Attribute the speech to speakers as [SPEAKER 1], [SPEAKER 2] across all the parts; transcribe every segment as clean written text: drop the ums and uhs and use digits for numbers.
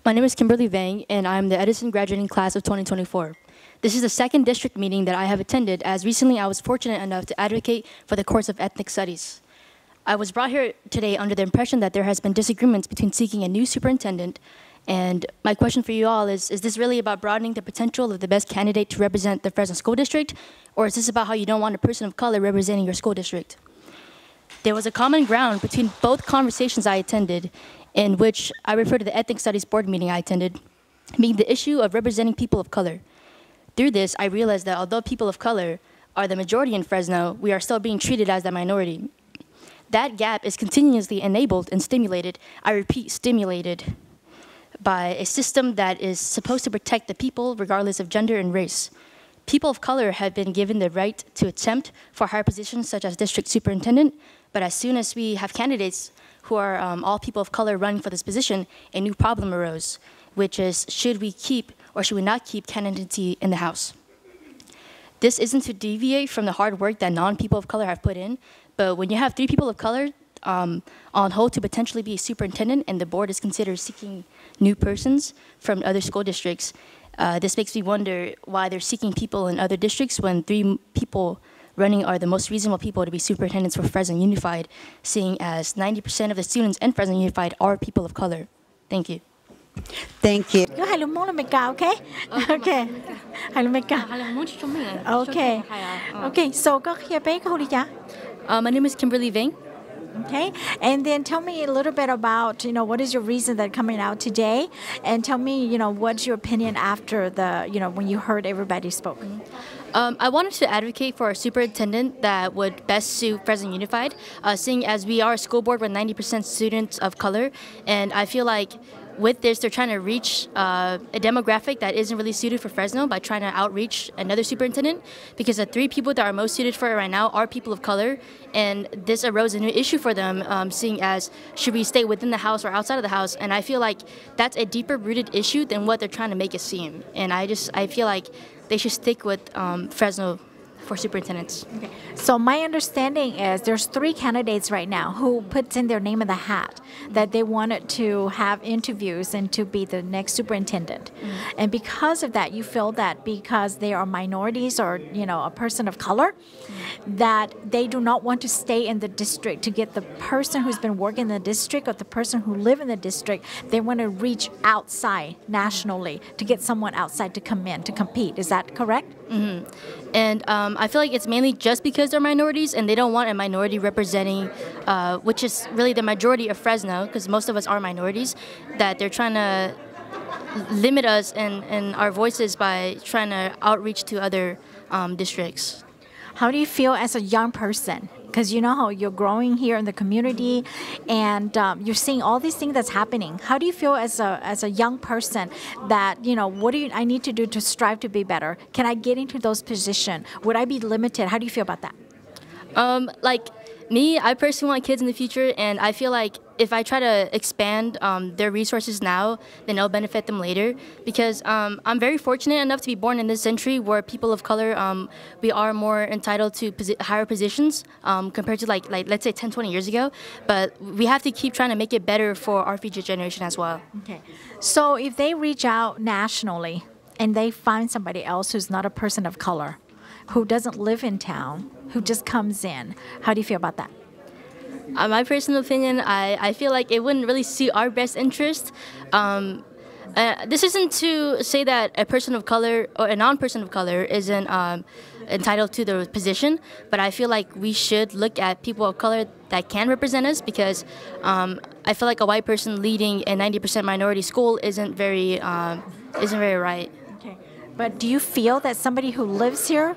[SPEAKER 1] My name is Kimberly Vaj, and I'm the Edison graduating class of 2024. This is the second district meeting that I have attended, as recently I was fortunate enough to advocate for the course of ethnic studies. I was brought here today under the impression that there has been disagreements between seeking a new superintendent, and my question for you all is this really about broadening the potential of the best candidate to represent the Fresno School District, or is this about how you don't want a person of color representing your school district? There was a common ground between both conversations I attended, in which I refer to the Ethnic Studies Board meeting I attended, being the issue of representing people of color. Through this, I realized that although people of color are the majority in Fresno, we are still being treated as the minority. That gap is continuously enabled and stimulated, I repeat, stimulated, by a system that is supposed to protect the people regardless of gender and race. People of color have been given the right to attempt for higher positions such as district superintendent, but as soon as we have candidates who are all people of color running for this position, a new problem arose, which is should we keep or should we not keep candidacy in the House? This isn't to deviate from the hard work that non-people of color have put in, but when you have 3 people of color on hold to potentially be a superintendent and the board is considered seeking new persons from other school districts, this makes me wonder why they're seeking people in other districts when 3 people running are the most reasonable people to be superintendents for Fresno Unified, seeing as 90% of the students in Fresno Unified are people of color. Thank you.
[SPEAKER 2] Thank you.
[SPEAKER 3] Có hai lượng món là mày cao, okay? Okay. Hai lượng mày cao. Okay. Okay, so có kia bé có đi chả?
[SPEAKER 1] My name is Kimberly Vaj.
[SPEAKER 3] Okay, and then tell me a little bit about, what is your reason that coming out today, and tell me, what's your opinion after the, when you heard everybody spoke.
[SPEAKER 1] I wanted to advocate for a superintendent that would best suit Fresno Unified, seeing as we are a school board with 90% students of color, and I feel like with this, they're trying to reach a demographic that isn't really suited for Fresno by trying to outreach another superintendent, because the 3 people that are most suited for it right now are people of color, and this arose a new issue for them, seeing as should we stay within the House or outside of the House, and I feel like that's a deeper rooted issue than what they're trying to make it seem, and I feel like they should stick with Fresno for superintendents.
[SPEAKER 3] Okay. So my understanding is there's 3 candidates right now who puts in their name in the hat that they wanted to have interviews and to be the next superintendent. And because of that, you feel that because they are minorities or, a person of color, that they do not want to stay in the district to get the person who's been working in the district or the person who live in the district. They want to reach outside nationally to get someone outside to come in to compete. Is that correct?
[SPEAKER 1] Mm-hmm. And I feel like it's mainly just because they're minorities and they don't want a minority representing, which is really the majority of Fresno, because most of us are minorities, that they're trying to limit us and our voices by trying to outreach to other districts.
[SPEAKER 3] How do you feel as a young person? Because you know how you're growing here in the community, and you're seeing all these things that's happening. How do you feel as a young person that, what do I need to do to strive to be better? Can I get into those positions? Would I be limited? How do you feel about that?
[SPEAKER 1] Like me, I personally want kids in the future, and I feel like if I try to expand their resources now, then it'll benefit them later. Because I'm very fortunate enough to be born in this century where people of color, we are more entitled to higher positions compared to like let's say 10, 20 years ago. But we have to keep trying to make it better for our future generation as well.
[SPEAKER 3] Okay. So if they reach out nationally and they find somebody else who's not a person of color, who doesn't live in town, who just comes in, how do you feel about that?
[SPEAKER 1] My personal opinion, I feel like it wouldn't really suit our best interest. This isn't to say that a person of color or a non-person of color isn't entitled to the position, but I feel like we should look at people of color that can represent us, because I feel like a white person leading a 90% minority school isn't very right.
[SPEAKER 3] Okay. But do you feel that somebody who lives here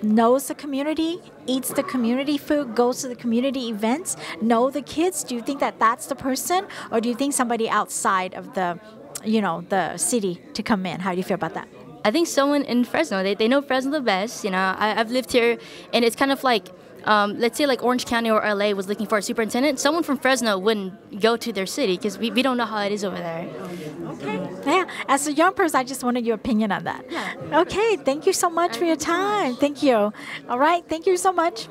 [SPEAKER 3] knows the community, eats the community food, goes to the community events, know the kids? Do you think that that's the person, or do you think somebody outside of the, the city to come in? How do you feel about that?
[SPEAKER 1] I think someone in Fresno, they know Fresno the best. I've lived here, and it's kind of like, let's say like Orange County or LA was looking for a superintendent. Someone from Fresno wouldn't go to their city because we don't know how it is over there.
[SPEAKER 3] Okay. Yeah. As a young person, I just wanted your opinion on that. Yeah. Okay. Thank you so much for your time. Thank you. All right. Thank you so much.